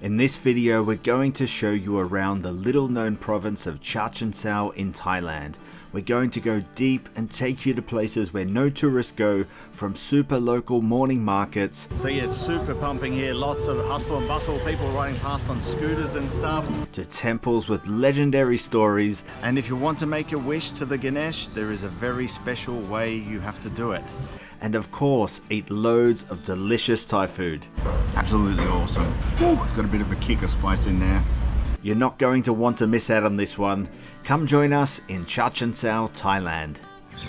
In this video, we're going to show you around the little known province of Chachoengsao in Thailand. We're going to go deep and take you to places where no tourists go, from super local morning markets. So yeah, it's super pumping here, lots of hustle and bustle, people riding past on scooters and stuff. To temples with legendary stories. And if you want to make a wish to the Ganesh, there is a very special way you have to do it. And of course, eat loads of delicious Thai food. Absolutely awesome. Ooh, it's got a bit of a kick of spice in there. You're not going to want to miss out on this one. Come join us in Chachoengsao, Thailand.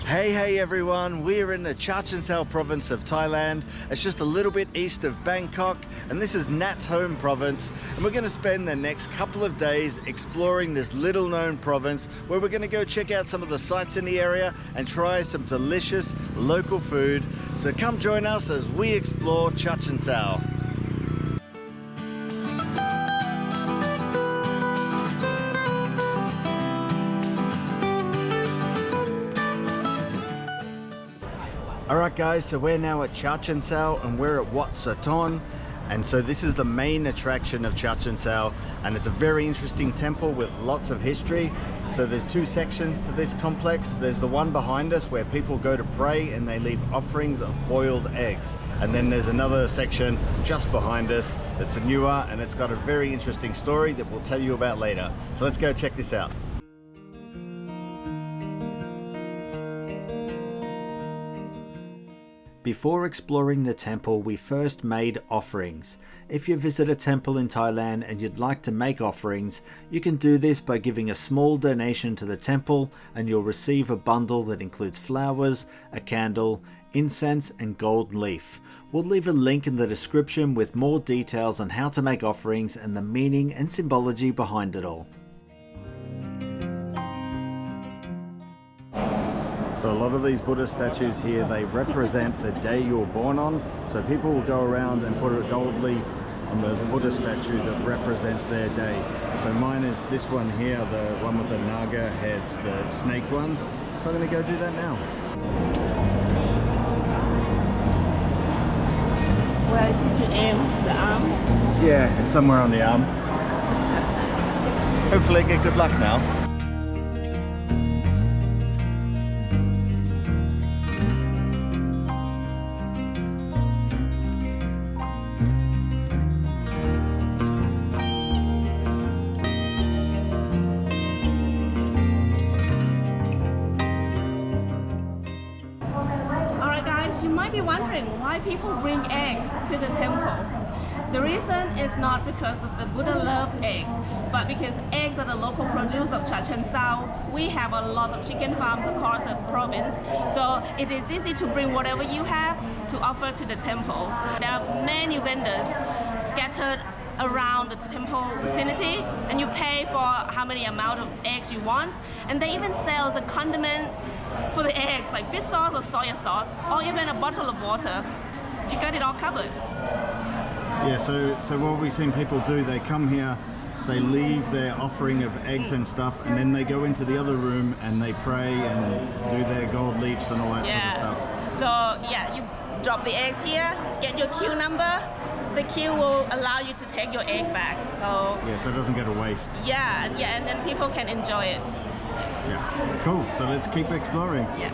Hey everyone, we're in the Chachoengsao province of Thailand. It's just a little bit east of Bangkok, and this is Nat's home province. And we're going to spend the next couple of days exploring this little known province, where we're going to go check out some of the sites in the area and try some delicious local food. So come join us as we explore Chachoengsao. Alright guys, so we're now at Chachoengsao and we're at Wat Sathorn. And so this is the main attraction of Chachoengsao, and it's a very interesting temple with lots of history. So there's two sections to this complex. There's the one behind us where people go to pray and they leave offerings of boiled eggs. And then there's another section just behind us that's newer, and it's got a very interesting story that we'll tell you about later. So let's go check this out. Before exploring the temple, we first made offerings. If you visit a temple in Thailand and you'd like to make offerings, you can do this by giving a small donation to the temple, and you'll receive a bundle that includes flowers, a candle, incense and gold leaf. We'll leave a link in the description with more details on how to make offerings and the meaning and symbology behind it all. So a lot of these Buddha statues here, they represent the day you were born on. So people will go around and put a gold leaf on the Buddha statue that represents their day. So mine is this one here, the one with the naga heads, the snake one. So I'm going to go do that now. Where did you aim the arm? Yeah, it's somewhere on the arm. Hopefully I get good luck now. You might be wondering why people bring eggs to the temple. The reason is not because of the Buddha loves eggs, but because eggs are the local produce of Chachoengsao. We have a lot of chicken farms across the province, so it is easy to bring whatever you have to offer to the temples. There are many vendors scattered around the temple vicinity, and you pay for how many amount of eggs you want, and they even sell a condiment for the eggs, like fish sauce or soy sauce, or even a bottle of water. You got it all covered. Yeah, so what we've seen people do, they come here, they leave their offering of eggs and stuff, and then they go into the other room and they pray and do their gold leaves and all that sort of stuff. So yeah, you drop the eggs here, get your queue number. The queue will allow you to take your egg back. So yeah, so it doesn't go to waste. Yeah, and then people can enjoy it. Yeah, cool. So let's keep exploring. Yeah.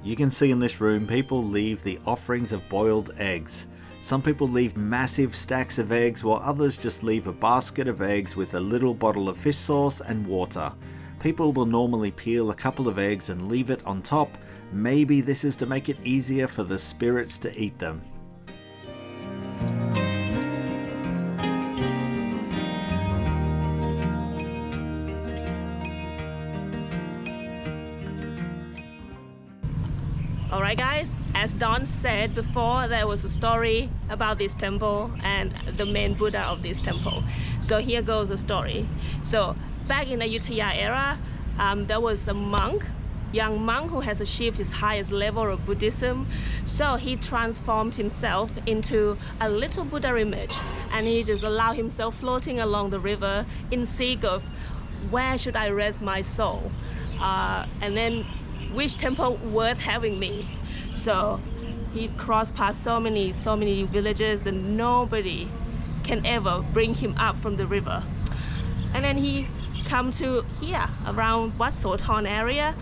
You can see in this room people leave the offerings of boiled eggs. Some people leave massive stacks of eggs, while others just leave a basket of eggs with a little bottle of fish sauce and water. People will normally peel a couple of eggs and leave it on top. Maybe this is to make it easier for the spirits to eat them. Alright guys, as Don said before, there was a story about this temple and the main Buddha of this temple. So here goes the story. So back in the Ayutthaya era, there was a young monk who has achieved his highest level of Buddhism. So he transformed himself into a little Buddha image, and he just allowed himself floating along the river in seek of where should I rest my soul, and then which temple worth having me. So he crossed past so many villages, and nobody can ever bring him up from the river. And then he come to here around Wat Sothon area,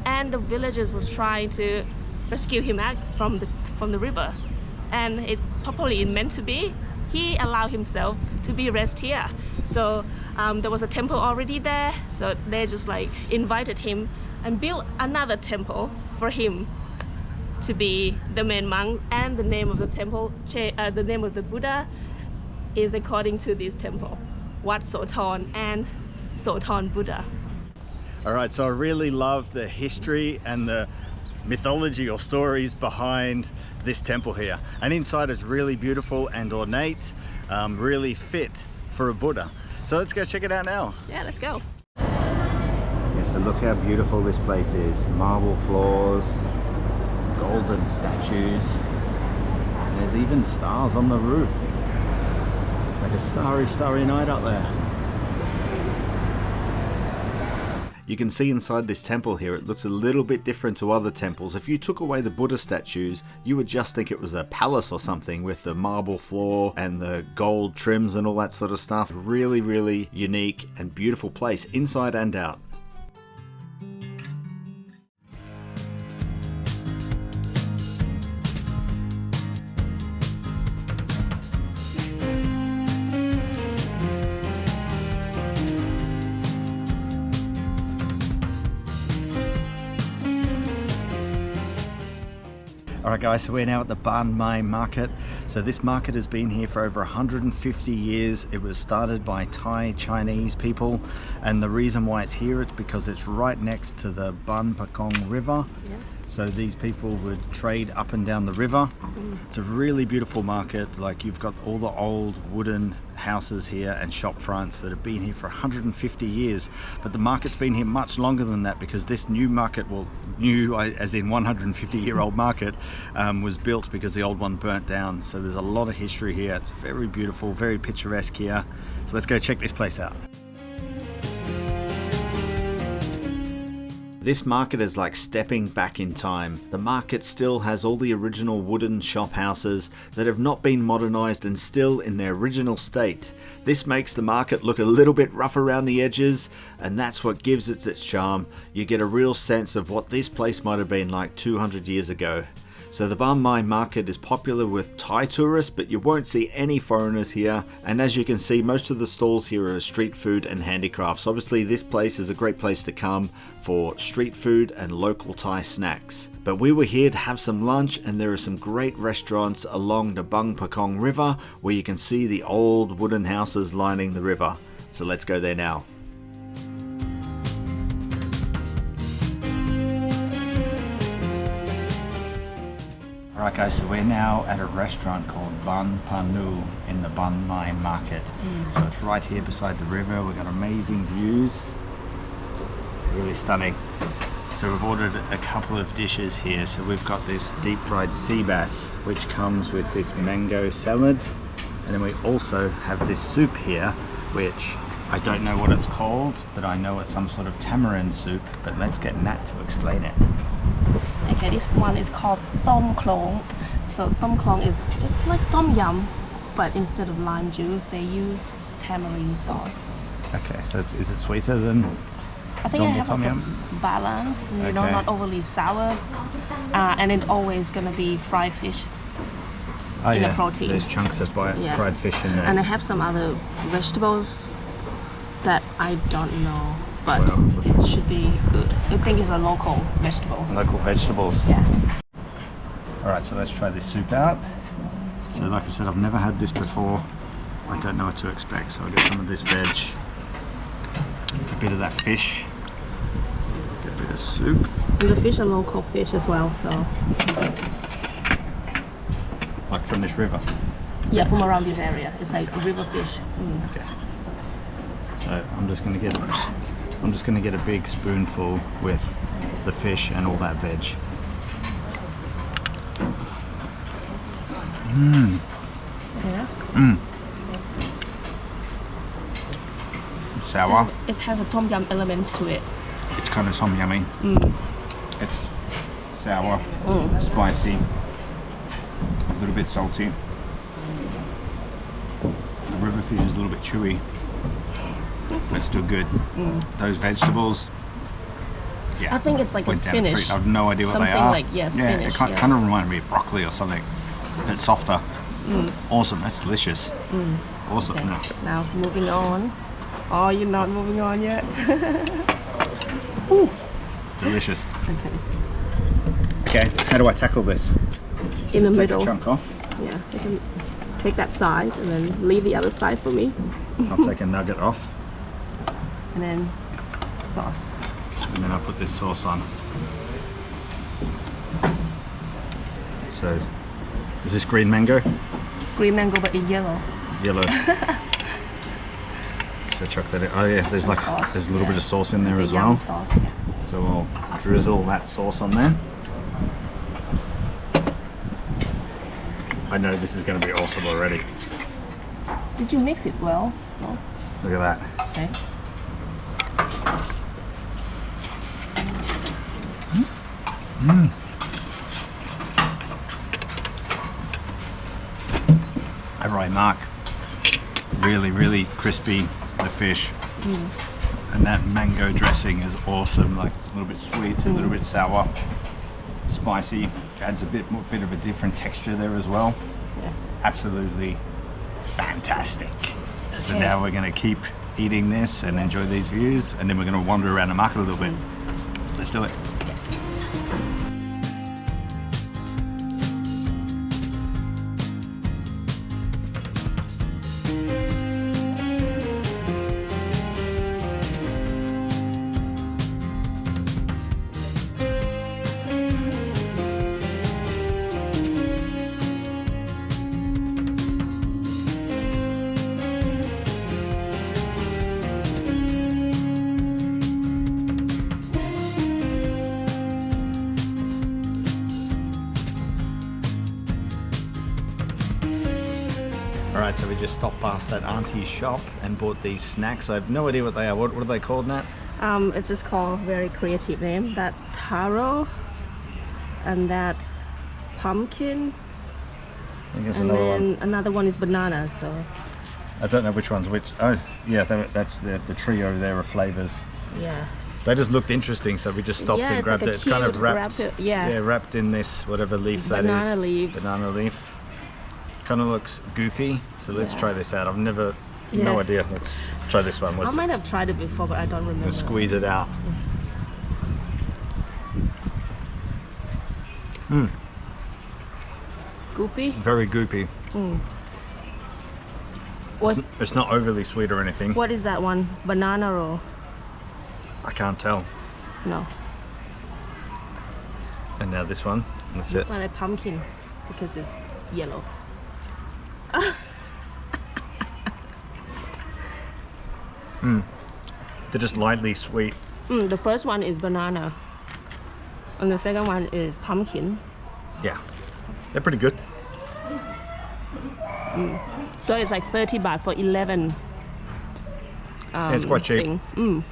and the villagers was trying to rescue him out from the river. And it probably meant to be, he allowed himself to be raised here. So there was a temple already there, so they just like invited him and built another temple for him to be the main monk. And the name of the temple, the name of the Buddha is according to this temple, Wat Sothon and Sothon Buddha. All right, so I really love the history and the mythology or stories behind this temple here. And inside it's really beautiful and ornate, really fit for a Buddha. So let's go check it out now. Yeah, let's go. Yeah, so look how beautiful this place is. Marble floors, golden statues. And there's even stars on the roof. It's like a starry night up there. You can see inside this temple here, it looks a little bit different to other temples. If you took away the Buddha statues, you would just think it was a palace or something with the marble floor and the gold trims and all that sort of stuff. Really, really unique and beautiful place inside and out. Alright guys, so we're now at the Ban Mai market. So this market has been here for over 150 years. It was started by Thai Chinese people, and the reason why it's here is because it's right next to the Ban Pakong River. Yeah. So these people would trade up and down the river. It's a really beautiful market. Like, you've got all the old wooden houses here and shop fronts that have been here for 150 years. But the market's been here much longer than that, because this new market, well, new as in 150-year-old market, was built because the old one burnt down. So there's a lot of history here. It's very beautiful, very picturesque here. So let's go check this place out. This market is like stepping back in time. The market still has all the original wooden shop houses that have not been modernized and still in their original state. This makes the market look a little bit rough around the edges, and that's what gives it its charm. You get a real sense of what this place might have been like 200 years ago. So the Ban Mai market is popular with Thai tourists, but you won't see any foreigners here. And as you can see, most of the stalls here are street food and handicrafts. Obviously this place is a great place to come for street food and local Thai snacks. But we were here to have some lunch, and there are some great restaurants along the Ban Pakong River where you can see the old wooden houses lining the river. So let's go there now. Alright guys, so we're now at a restaurant called Ban Panu in the Ban Mai market. So it's right here beside the river. We've got amazing views, really stunning. So we've ordered a couple of dishes here. So we've got this deep fried sea bass, which comes with this mango salad. And then we also have this soup here, which I don't know what it's called, but I know it's some sort of tamarind soup. But let's get Nat to explain it. Okay, this one is called Tom Klong. So Tom Klong is like Tom Yum, but instead of lime juice, they use tamarind sauce. Okay, so is it sweeter than I think I normal have Tom like Yum? a balance, you know, Okay. not overly sour. And it's always gonna be fried fish. Oh in a yeah, protein. there's chunks of fried fish in there. And I have some other vegetables that I don't know, but Well, it should be good. I think it's a local vegetables. Local vegetables. Yeah. Alright, so let's try this soup out. So like I said, I've never had this before. I don't know what to expect, so I'll get some of this veg, a bit of that fish, get a bit of soup. And the fish are local fish as well, so Like from this river. yeah, from around this area. It's like a river fish. Okay. So I'm just gonna get a big spoonful with the fish and all that veg. Yeah. Sour. So it has a tom yum elements to it. It's kind of tom yummy. It's sour, spicy, a little bit salty. river fish is a little bit chewy, but it's still good. Those vegetables, yeah. I think it's like a went down a treat. spinach. I have no idea what they Something are. like, yeah, Yeah, spinach, it kind of reminded me of broccoli or something. But softer. Awesome. That's delicious. Awesome. Okay. No. Now moving on. Oh, you're not moving on yet. Ooh, delicious. Okay, how do I tackle this? In the Take middle. a chunk off. Yeah, take that side and then leave the other side for me. I'll take a nugget off, And then sauce. and then I'll put this sauce on. So, is this green mango? Green mango but in yellow. Yellow. So chuck that in. Oh yeah, there's Some sauce, there's a little yeah. bit of sauce in there The as yum well. sauce, yeah. So I'll drizzle that sauce on there. I know this is going to be awesome already. Did you mix it well? No? Look at that. Okay. A right mark. Really, really crispy, the fish. And that mango dressing is awesome. Like, it's a little bit sweet, a little bit sour, spicy. Adds a bit of a different texture there as well. Yeah. Absolutely fantastic. So Okay. now we're going to keep eating this and enjoy these views, and then we're going to wander around the market a little bit. So let's do it. Alright, so we just stopped past that auntie's shop and bought these snacks. I have no idea what they are. What are they called, Nat? It's just called very creative name. That's taro, and that's pumpkin, I think it's and another then one. another one is banana. So I don't know which one's which. Oh, yeah, that's the trio there of flavors. yeah, They just looked interesting, so we just stopped Yeah, and it's grabbed like a it. It's kind of cute wrapped, wrapped- yeah. wrapped in this whatever leaf that is. Banana leaves. Banana leaf. Kind of looks goopy, so let's Yeah. try this out. I've no Yeah. idea. Let's try this one. I Let's might have tried it before, but I don't remember. squeeze it out. Goopy. Very goopy. What's It's not overly sweet or anything. what is that one? Banana roll? I can't tell. No, And now this one. That's this it. one is pumpkin because it's yellow. They're just lightly sweet. The first one is banana, and the second one is pumpkin. Yeah, they're pretty good. So it's like 30 baht for 11. Yeah, it's quite cheap. thing.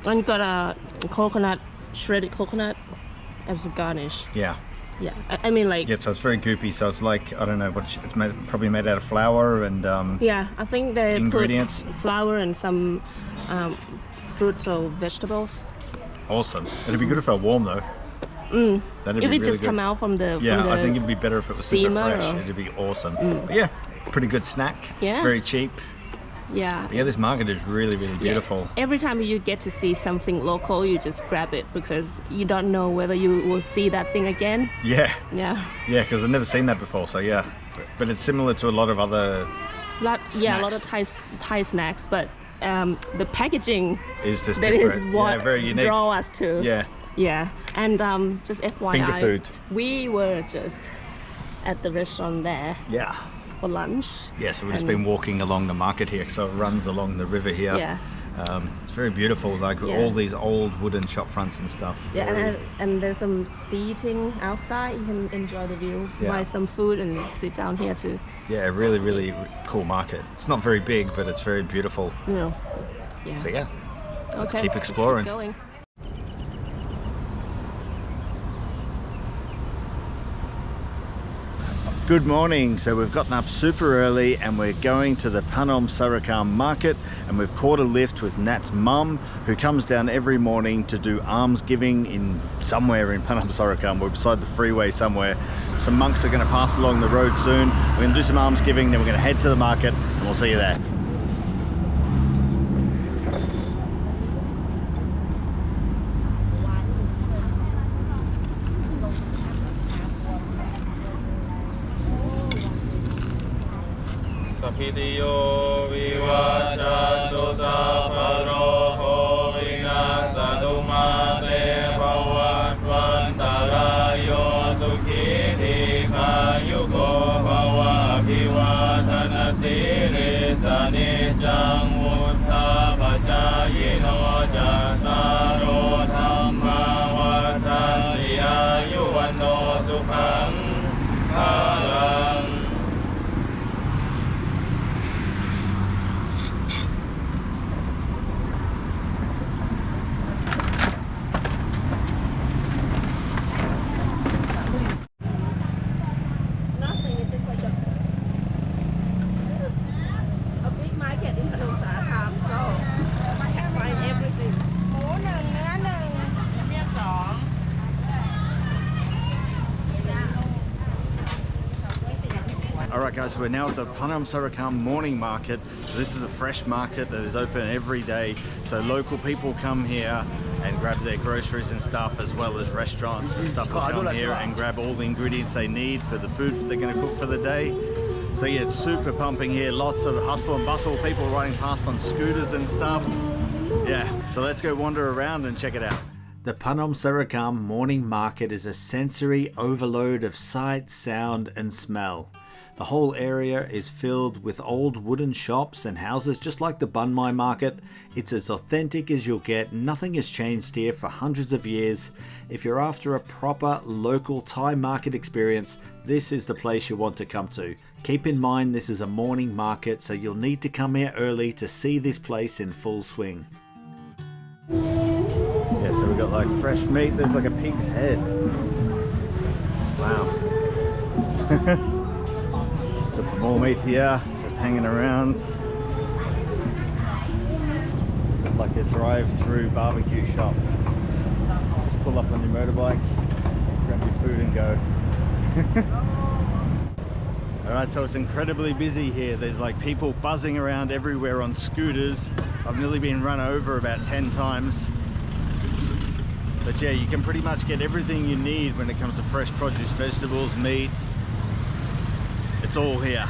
And you got a coconut, shredded coconut as a garnish. Yeah. Yeah, I mean like Yeah, so it's very goopy. So it's like, I don't know, it's probably made out of flour and yeah, I think they Ingredients? put flour and some fruits or vegetables. awesome. It'd be good if it were warm though. That'd If be it really just good. come out from the Yeah, from the, I think it'd be better if it was super steamer fresh. or- It'd be awesome. But yeah, pretty good snack. Yeah. Very cheap. yeah. But yeah, this market is really, really Yeah. beautiful. Every time you get to see something local, you just grab it because you don't know whether you will see that thing again. Yeah, Yeah. yeah, because I've never seen that before. So yeah, but it's similar to a lot of other. A lot of Thai snacks, but the packaging Is just that is different. what Yeah, very unique. draw us to. Yeah, Yeah, and just FYI, Finger food. we were just at the restaurant there yeah. for lunch. Yeah, so we've just And- been walking along the market here, so it runs along the river here. Yeah. It's very beautiful, like Yeah. all these old wooden shop fronts and stuff. Yeah, Very- and there's some seating outside. You can enjoy the view, Yeah. buy some food, and sit down here to, yeah, really, really cool market. It's not very big, but it's very beautiful. you know. Yeah. So yeah, let's Okay, keep exploring. Keep going. Good morning. So we've gotten up super early and we're going to the Panom Sarakham market, and we've caught a lift with Nat's mum, who comes down every morning to do alms giving in somewhere in Panom Sarakham. We're beside the freeway somewhere. Some monks are going to pass along the road soon. We're going to do some alms giving, then we're going to head to the market, and we'll see you there. Sapidiyo vivacantu saparoho vinasadumate bhavattvantarayo sukhiti kayugo bhava vivatana siri sanicang uttapacayino jataro dhamma vattaniya yuvano sukhang kalang. Alright guys, so we're now at the Panom Sarakham morning market. So this is a fresh market that is open every day. So local people come here and grab their groceries and stuff, as well as restaurants and stuff will come here and grab all the ingredients they need for the food they're going to cook for the day. So yeah, it's super pumping here. Lots of hustle and bustle, people riding past on scooters and stuff. Yeah, so let's go wander around and check it out. The Panom Sarakham morning market is a sensory overload of sight, sound and smell. The whole area is filled with old wooden shops and houses just like the Banmai market. It's as authentic as you'll get. Nothing has changed here for hundreds of years. If you're after a proper local Thai market experience, this is the place you want to come to. Keep in mind this is a morning market, so you'll need to come here early to see this place in full swing. Yeah, so we've got like fresh meat. There's like a pig's head. Wow. Got some more meat here, just hanging around. This is like a drive-through barbecue shop. Just pull up on your motorbike, grab your food and go. Alright, so it's incredibly busy here. There's like people buzzing around everywhere on scooters. I've nearly been run over about 10 times. But yeah, you can pretty much get everything you need when it comes to fresh produce, vegetables, meat. It's all here.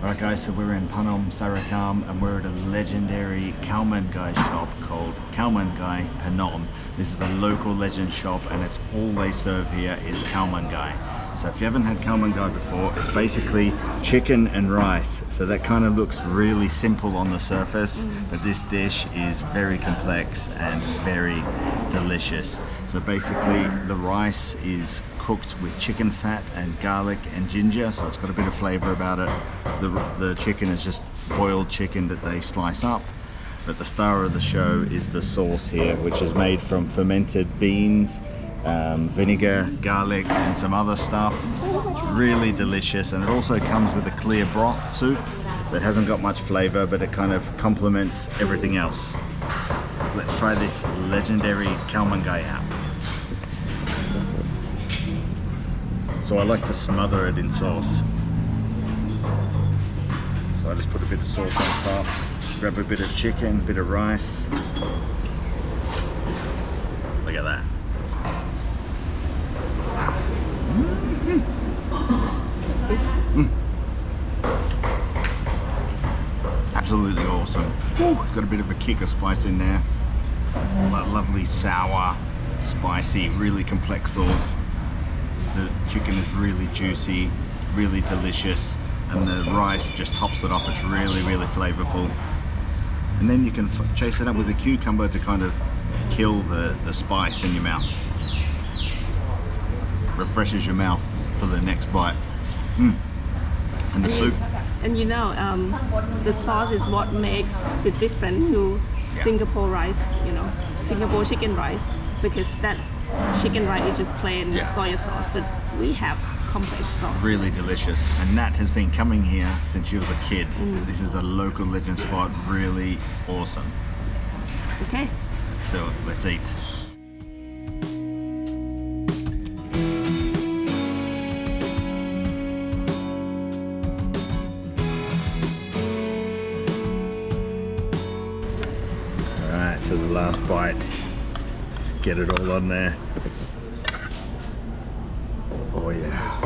Alright guys, so we're in Panom Sarakham and we're at a legendary khao man gai shop called Khao Man Gai Panom. This is a local legend shop and it's all they serve here is khao man gai. So if you haven't had khao man gai before, it's basically chicken and rice. So that kind of looks really simple on the surface, but this dish is very complex and very delicious. So basically the rice is cooked with chicken fat and garlic and ginger, so it's got a bit of flavor about it. The chicken is just boiled chicken that they slice up, but the star of the show is the sauce here, which is made from fermented beans, vinegar, garlic and some other stuff. It's really delicious, and it also comes with a clear broth soup that hasn't got much flavor, but it kind of complements everything else. So let's try this legendary khao man gai out. So I like to smother it in sauce. So I just put a bit of sauce on top, grab a bit of chicken, a bit of rice. Look at that. Absolutely awesome. It's got a bit of a kick of spice in there. That lovely sour, spicy, really complex sauce. The chicken is really juicy, really delicious, and the rice just tops it off. It's really, really flavorful. And then you can chase it up with a cucumber to kind of kill the spice in your mouth. Refreshes your mouth for the next bite. And the soup. And you know, the sauce is what makes it different to Singapore rice, you know, Singapore chicken rice, because that chicken rice is just plain soy sauce, but we have complex sauce. Really delicious. And Nat has been coming here since she was a kid. This is a local legend spot, really awesome. Okay. So let's eat. Alright, so the last bite. Get it all on there. Oh yeah.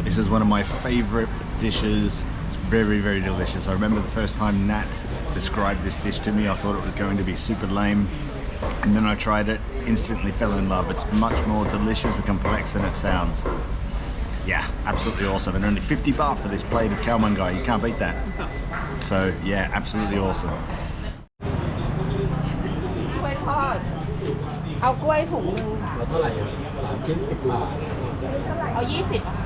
This is one of my favorite dishes. It's very, very delicious. I remember the first time Nat described this dish to me, I thought it was going to be super lame. And then I tried it, instantly fell in love. It's much more delicious and complex than it sounds. Yeah, absolutely awesome. And only 50 baht for this plate of khao man gai. You can't beat that. So yeah, absolutely awesome. กล้วยทอด เอากล้วยถุงนึงค่ะ เท่าไหร่อ่ะ3ชิ้น10 บาท เอา20อะค่ะ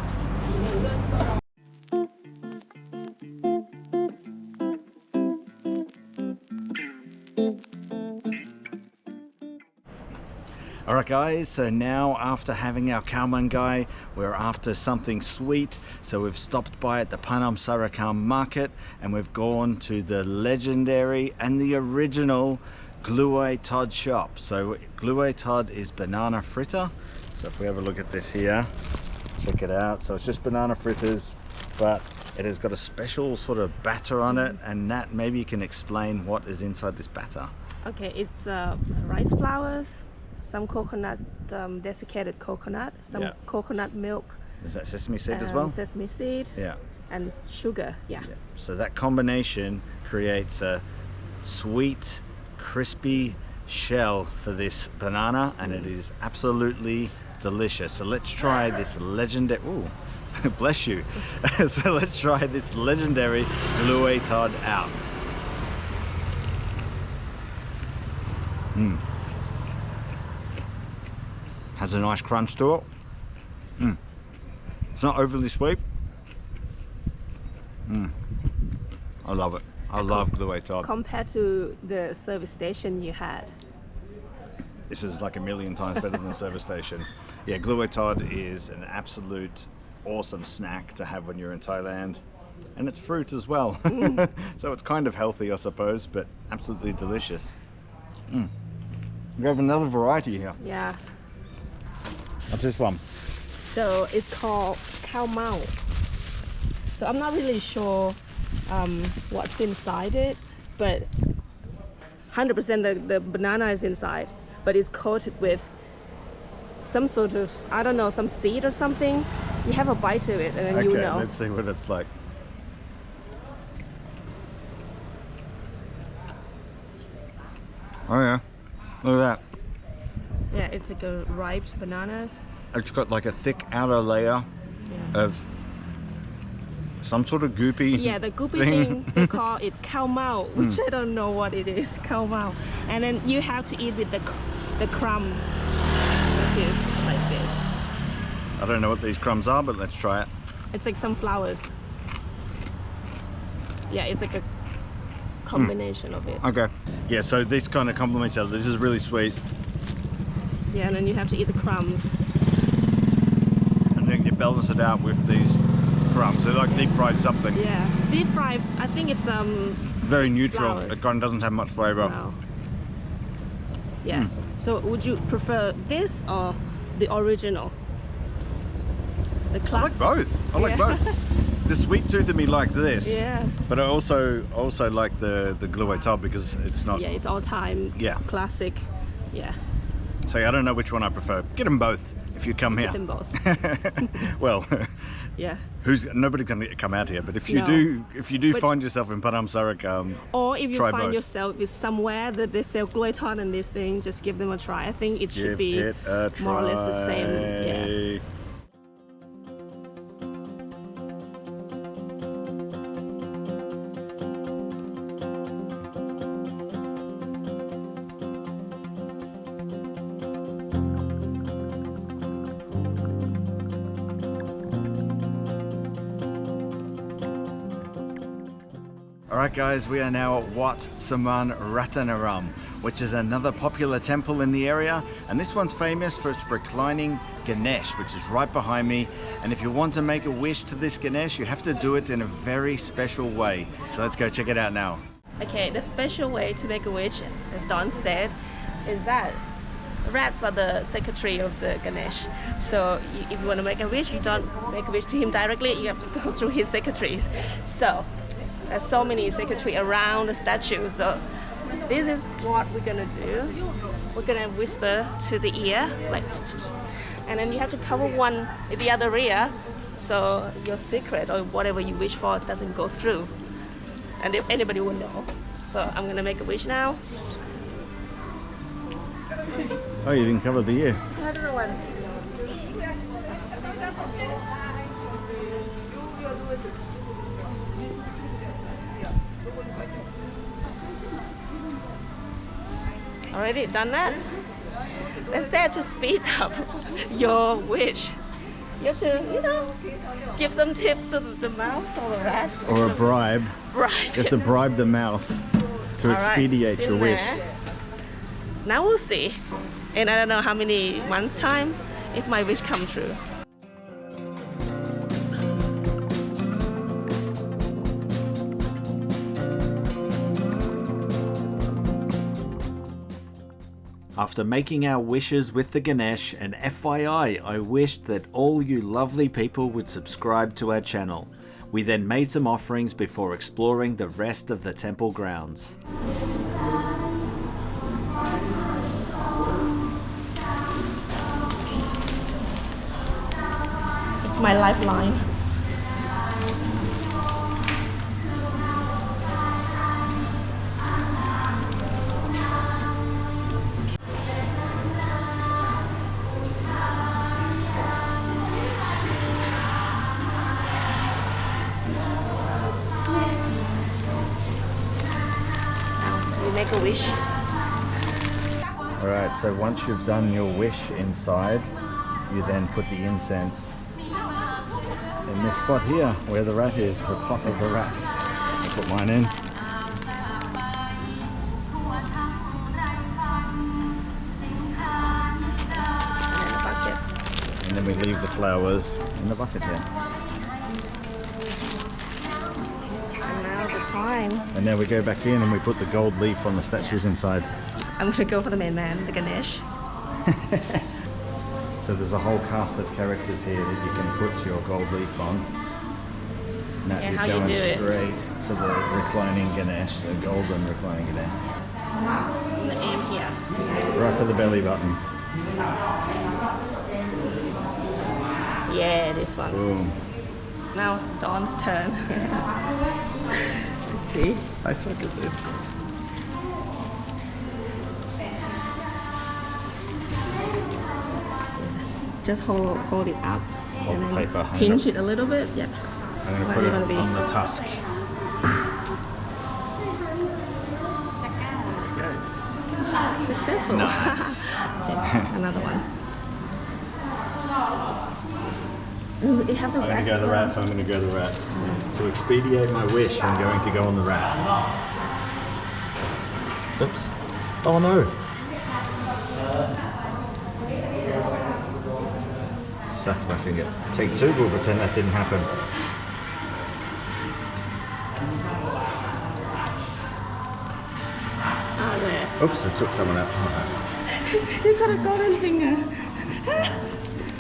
Alright guys, so now after having our khao man gai, we're after something sweet. So we've stopped by at the Panam Sarakham market and we've gone to the legendary and the original Gluey Todd shop. So Gluey Todd is banana fritter. So if we have a look at this here, check it out. So it's just banana fritters, but it has got a special sort of batter on it. And Nat, maybe you can explain what is inside this batter. Okay, it's rice flours, some coconut, desiccated coconut, some coconut milk. Is that sesame seed as well? Sesame seed. Yeah. And sugar, yeah. So that combination creates a sweet, crispy shell for this banana, and it is absolutely delicious. So let's try this legendary. Ooh, bless you. So let's try this legendary Gluey Todd out. Has a nice crunch to it. It's not overly sweet. I love it. I love Gluey Todd. Compared to the service station you had. This is like a million times better than the service station. Yeah, Gluey Todd is an absolute awesome snack to have when you're in Thailand. And it's fruit as well. So it's kind of healthy, I suppose, but absolutely delicious. We have another variety here. Yeah. What's this one? So it's called khao mau. So I'm not really sure what's inside it, but 100% the banana is inside, but it's coated with some sort of, I don't know, some seed or something. You have a bite of it and then you know. Let's see what it's like. Oh yeah, look at that. Yeah, it's like a ripe bananas. It's got like a thick outer layer of some sort of goopy. Yeah, the goopy thing, they call it khao mau, which I don't know what it is, khao mau. And then you have to eat with the crumbs, which is like this. I don't know what these crumbs are, but let's try it. It's like some flowers. Yeah, it's like a combination of it. Okay. Yeah, so this kind of complements each other. This is really sweet. Yeah, and then you have to eat the crumbs. And then you balance it out with these crumbs. They're like deep fried something. Yeah, deep fried. I think it's Very neutral. flowers. It kind of doesn't have much flavor. Wow. Yeah. So would you prefer this or the original? The I like classic. both. I like both. The sweet tooth in me likes this. Yeah. But I also like the Gluey Todd because it's not. Yeah, it's all time. Yeah. Classic. Yeah. So I don't know which one I prefer. Get them both if you come here. Get them both. Well, Yeah. nobody's going to come out here, but if you No. do But- find yourself in Panam Sarakham, Or if you try find both. yourself with somewhere that they sell Gluey Todd and these things, just give them a try. I think it should give be it a try. more or less the same. Yeah. Alright guys, we are now at Wat Saman Ratanaram, which is another popular temple in the area, and this one's famous for its reclining Ganesh, which is right behind me. And if you want to make a wish to this Ganesh, you have to do it in a very special way. So let's go check it out now. Okay, the special way to make a wish, as Don said, is that rats are the secretary of the Ganesh. So if you want to make a wish, you don't make a wish to him directly, you have to go through his secretaries. So there's so many secretaries around the statue. So this is what we're gonna do. We're gonna whisper to the ear, like, and then you have to cover one with the other ear, so your secret or whatever you wish for doesn't go through, and if anybody will know. So I'm gonna make a wish now. Oh, you didn't cover the ear. Another one. Already done that? Let's say to speed up your wish. You have to, give some tips to the mouse or the rat. Or a bribe. Bribe. You have to bribe the mouse to All right, expedite sit your wish. there. Now we'll see. And I don't know how many months' time if my wish comes true. After making our wishes with the Ganesh, and FYI, I wished that all you lovely people would subscribe to our channel. We then made some offerings before exploring the rest of the temple grounds. It's my lifeline. Make a wish. Alright, so once you've done your wish inside, you then put the incense in this spot here where the rat is, the pot of the rat. I'll put mine in. And then a bucket. And then we leave the flowers in the bucket here. And now the time. And then we go back in and we put the gold leaf on the statues inside. I'm gonna go for the main man, the Ganesh. So there's a whole cast of characters here that you can put your gold leaf on. Nat Yeah, is how you going do it. straight for the reclining Ganesh, the golden reclining Ganesh. I'm gonna aim here. Right for the belly button. Yeah, this one. Boom. Now Dawn's turn. Let's see. I suck at this. Just hold it up Hold and the then paper. pinch it a little bit. Yeah. I'm going to What put are it you gonna be? on the tusk. Successful. Nice. Okay, another one. Ooh, you have the I'm going rat to go as the well. rat, I'm going to go the rat. To expedite my wish, I'm going to go on the rat. Oops. Oh no. Sucks my finger. Take two, we'll pretend that didn't happen. Ah, there. Oops, I took someone out. You got a golden finger.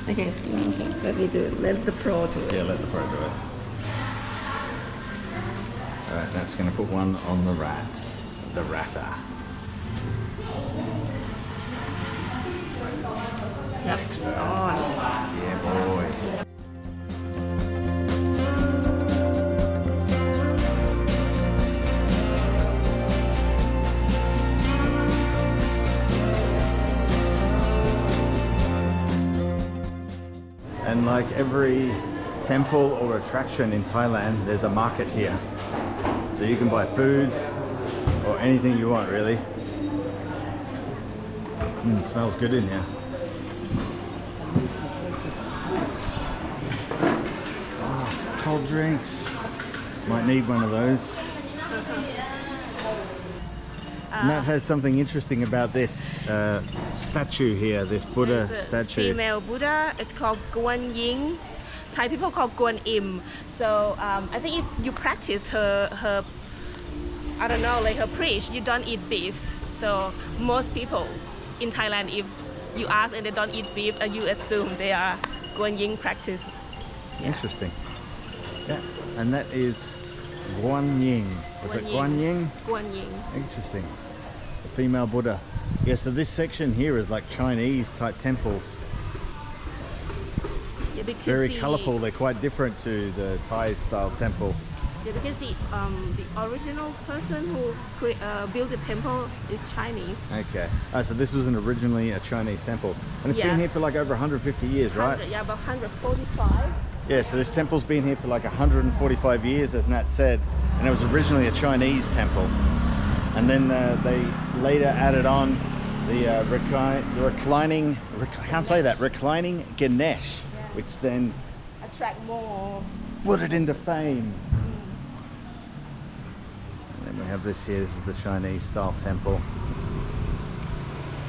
Okay, let me do it. Let the pro do it. Yeah, let the pro do it. Alright, that's going to put one on the rat. The ratter. Yep, it's on. Yeah, boy. And like every temple or attraction in Thailand, there's a market here. So you can buy food or anything you want, really. It smells good in here. Oh, cold drinks. Might need one of those. And that has something interesting about this statue here, this Buddha It's a statue. female Buddha. It's called Guan Yin. Thai people call Guan Im. So I think if you practice her, I don't know, like her preach, you don't eat beef. So most people in Thailand, if you ask and they don't eat beef, you assume they are Guan Yin practice. Interesting. Yeah, and that is Guan Yin. Was it Guan Yin? Guan Yin. Interesting. The female Buddha. Yeah, so this section here is like Chinese type temples. Yeah, because Very colourful. They're quite different to the Thai style temple. Yeah, because the original person who built the temple is Chinese. Okay. So this wasn't originally a Chinese temple. And it's been here for like over 150 years, right? Yeah, about 145. Yeah, so this temple's been here for like 145 years, as Nat said. And it was originally a Chinese temple. And then they later added on the reclining Ganesh, which then attract more. put it into fame. And then we have this here. This is the Chinese style temple.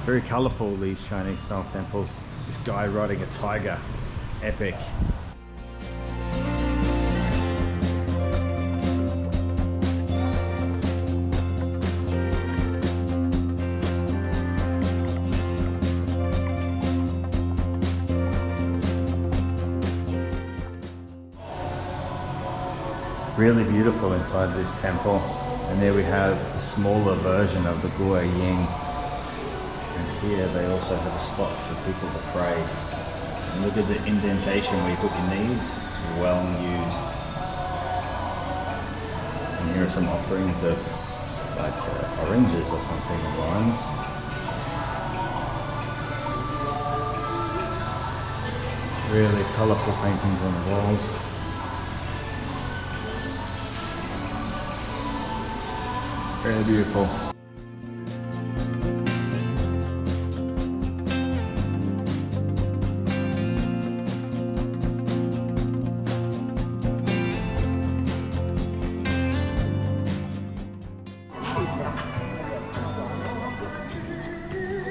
Very colourful, these Chinese style temples. This guy riding a tiger. Epic. Really beautiful inside this temple, and there we have a smaller version of the Guan Yin, and here they also have a spot for people to pray. And look at the indentation where you put your knees, it's well used. And here are some offerings of like oranges or something, and limes. Really colourful paintings on the walls. Very beautiful.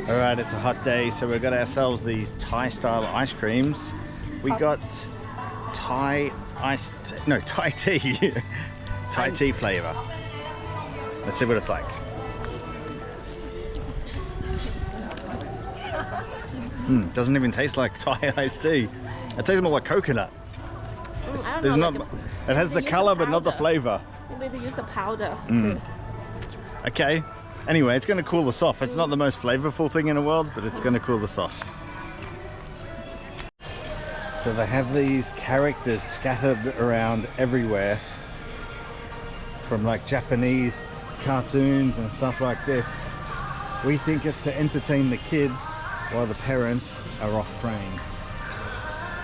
All right, it's a hot day, so we've got ourselves these Thai style ice creams. We got Thai tea, Thai tea flavor. Let's see what it's like. Doesn't even taste like Thai iced tea. It tastes more like coconut. There's not. It has the color, but not the flavor. Maybe they use the powder too. Okay. Anyway, it's going to cool us off. It's not the most flavorful thing in the world, but it's going to cool us off. So they have these characters scattered around everywhere, from like Japanese cartoons and stuff like this. We think it's to entertain the kids while the parents are off praying.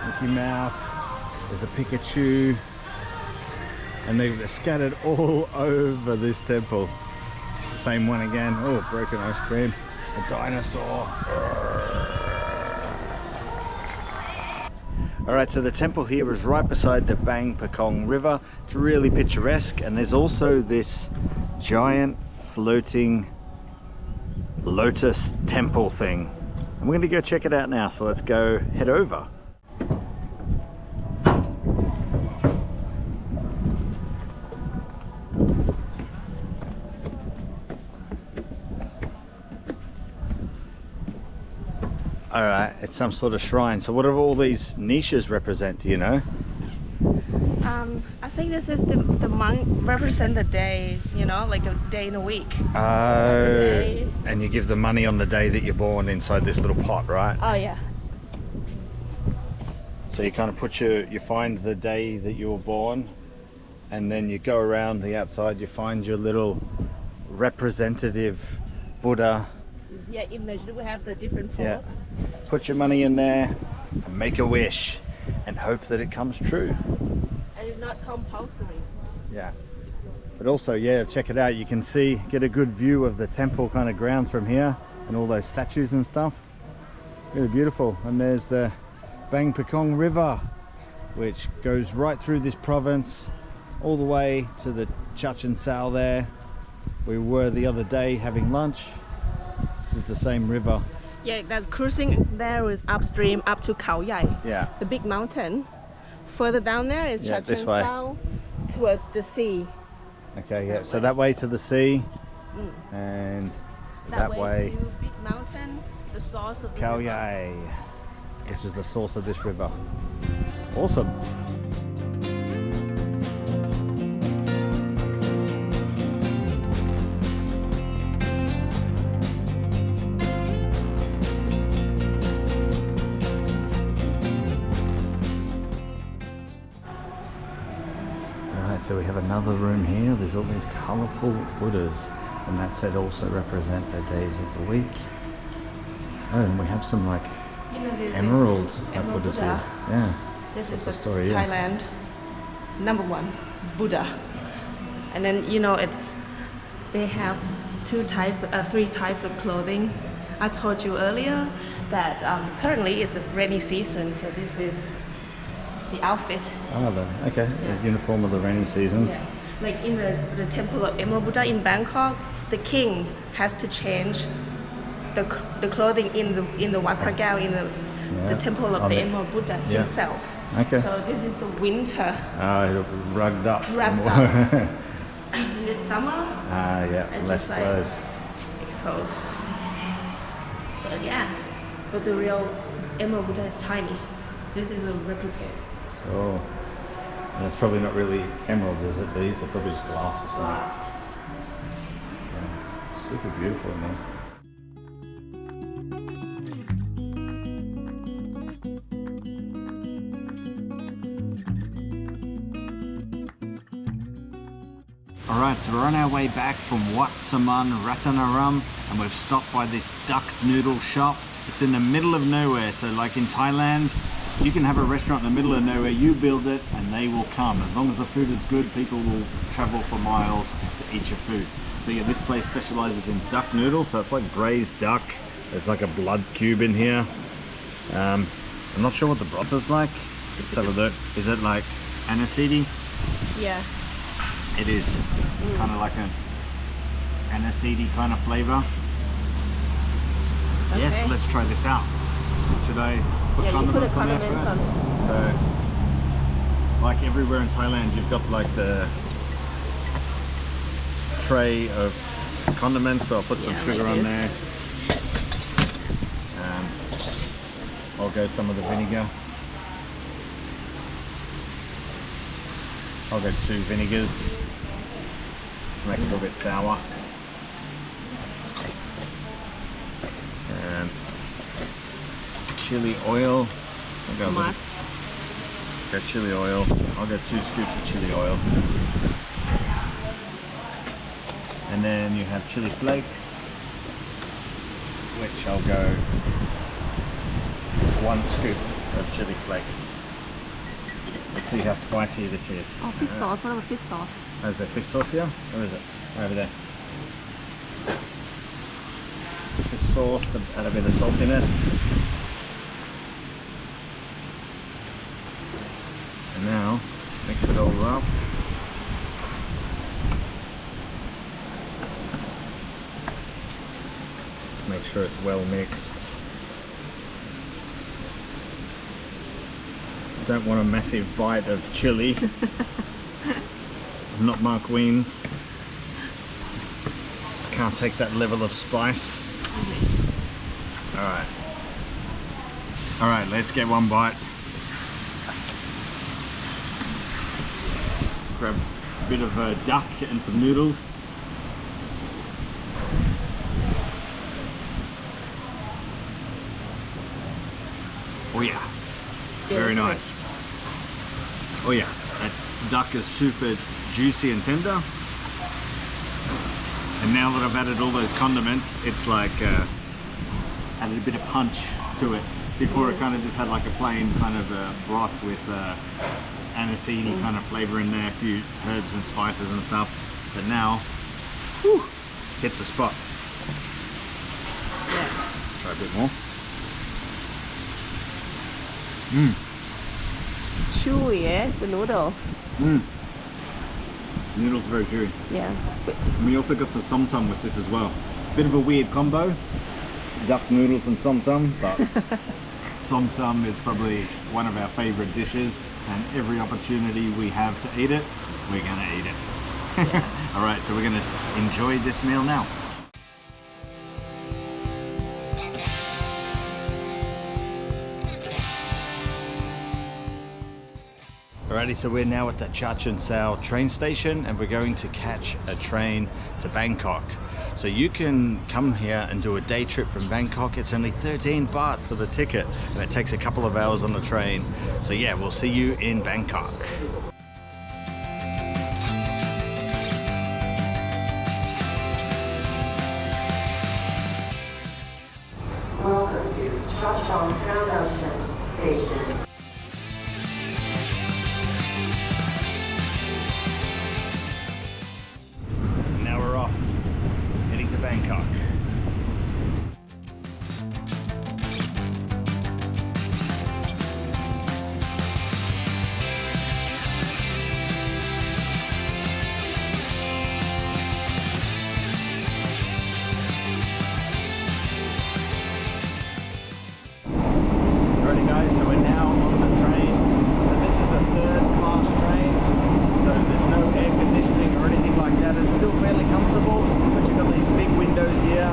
Mickey Mouse, there's a Pikachu, and they've scattered all over this temple. Same one again. Oh, broken ice cream. A dinosaur. Alright, so the temple here is right beside the Bang Pakong River. It's really picturesque, and there's also this giant floating lotus temple thing. And we're going to go check it out now, so let's go head over. Alright, it's some sort of shrine. So what do all these niches represent, do you know? I think this is the monk represent the day, you know, like a day in a week. Oh, and you give the money on the day that you're born inside this little pot, right? Oh yeah. So you kind of put you find the day that you were born, and then you go around the outside, you find your little representative Buddha. Yeah, image. We have the different pose. Yeah. Put your money in there and make a wish and hope that it comes true. And it's not compulsory. Yeah. But also, yeah, check it out. You can see, get a good view of the temple kind of grounds from here and all those statues and stuff. Really beautiful. And there's the Bang Pakong River, which goes right through this province all the way to the Chachen Sao there. We were the other day having lunch. This is the same river. Yeah, that's cruising there is upstream up to Khao Yai, Yeah. the big mountain. Further down there is Yeah, this Chachen way. Sao towards the sea. Okay, yeah. So that way to the sea, and that way to big mountain, the source of the Khao river. Yai, which is the source of this river. Awesome. Alright, so we have another room here. There's all these colourful Buddhas, and that said also represent the days of the week. Oh, and we have some like You know, this emeralds is that Emerald Buddha's Buddha. here. Yeah. This What's is the a story, yeah? Thailand #1 Buddha, and then you know they have three types of clothing. I told you earlier that currently it's a rainy season, so this is the outfit. Oh, okay. The uniform of the rainy season. Yeah. Like in the temple of Emerald Buddha in Bangkok, the king has to change the clothing in the Wat Phra Kaew, in the temple of On the the- Emerald Buddha yeah. himself. Okay. So this is a winter. Rugged up. Wrapped up. In the summer, Yeah, and less just like clothes. exposed. So yeah, but the real Emerald Buddha is tiny. This is a replica. Oh. And it's probably not really emerald, is it? These are probably just glass or something. Glass. Yeah. Super beautiful, man. Alright, so we're on our way back from Wat Saman Ratanaram, and we've stopped by this duck noodle shop. It's in the middle of nowhere, so like in Thailand, you can have a restaurant in the middle of nowhere, you build it and they will come. As long as the food is good, people will travel for miles to eat your food. So yeah, this place specializes in duck noodles, so it's like braised duck. There's like a blood cube in here. I'm not sure what the broth is like. Let's have a look. Is it like aniseed? Yeah. It is kind of like an aniseed kind of flavor. Yes, Okay. let's try this out. Should I put Yeah, you put the condiments on there condiments first? on. So, like everywhere in Thailand, you've got like the tray of condiments. So I'll put some Yeah, sugar like on this. there. I'll go some of the vinegar. I'll go 2 vinegars to make it a little bit sour. And chili oil. I'll go a little- Must. Got chili oil. I'll go 2 scoops of chili oil. And then you have chili flakes, which I'll go 1 scoop of chili flakes. Let's see how spicy this is. Oh, fish sauce. What about fish sauce? Oh, is there fish sauce here? Where is it? Over there. Fish sauce to add a bit of saltiness. And now, mix it all up. Just make sure it's well mixed. Don't want a massive bite of chili. I'm not Mark Wiens. I can't take that level of spice. Alright. Alright, let's get 1 bite. Grab a bit of duck and some noodles. Oh yeah, very nice. Oh yeah, that duck is super juicy and tender. And now that I've added all those condiments, it's like added a bit of punch to it. Before it kind of just had like a plain kind of broth with aniseed kind of flavor in there, a few herbs and spices and stuff. But now, whew, hits the spot. Yeah. Let's try a bit more. Chewy, eh? The noodle. Noodles are very chewy. Yeah. And we also got some som tam with this as well. Bit of a weird combo, duck noodles and som tam, but som tam is probably one of our favorite dishes, and every opportunity we have to eat it, we're gonna eat it. All right, so we're gonna enjoy this meal now. Alrighty, so we're now at the Chachen Sao train station and we're going to catch a train to Bangkok. So you can come here and do a day trip from Bangkok. It's only 13 baht for the ticket and it takes a couple of hours on the train. So yeah, we'll see you in Bangkok. Welcome to Chachon Foundation Station. Now we're off, heading to Bangkok. Alrighty guys, so we're now on the train. So this is a third class train. So there's no air conditioning or anything like that. It's still fairly comfortable, but you've got these big windows here.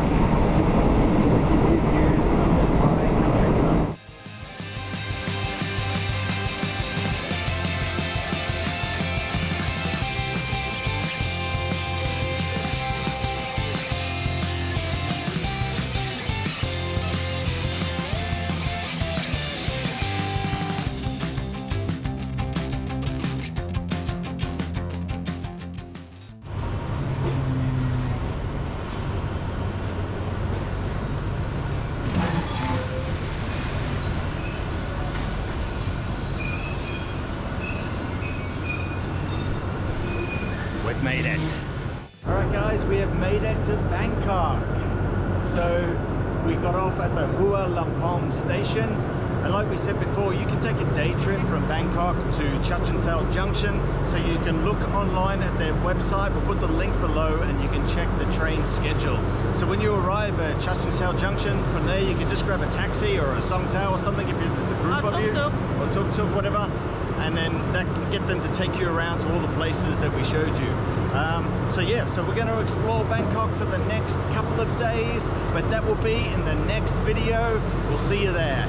Good views of the entire countryside. We've made it. All right guys, we have made it to Bangkok. So we got off at the Hua Lamphong station. And like we said before, you can take a day trip from Bangkok to Chachen Sao Junction. So you can look online at their website. We'll put the link below and you can check the train schedule. So when you arrive at Chachen Sao Junction, from there you can just grab a taxi or a songtao or something if there's a group of you. Or tuk-tuk, whatever. And then that can get them to take you around to all the places that we showed you. So yeah, so we're going to explore Bangkok for the next couple of days, but that will be in the next video. We'll see you there.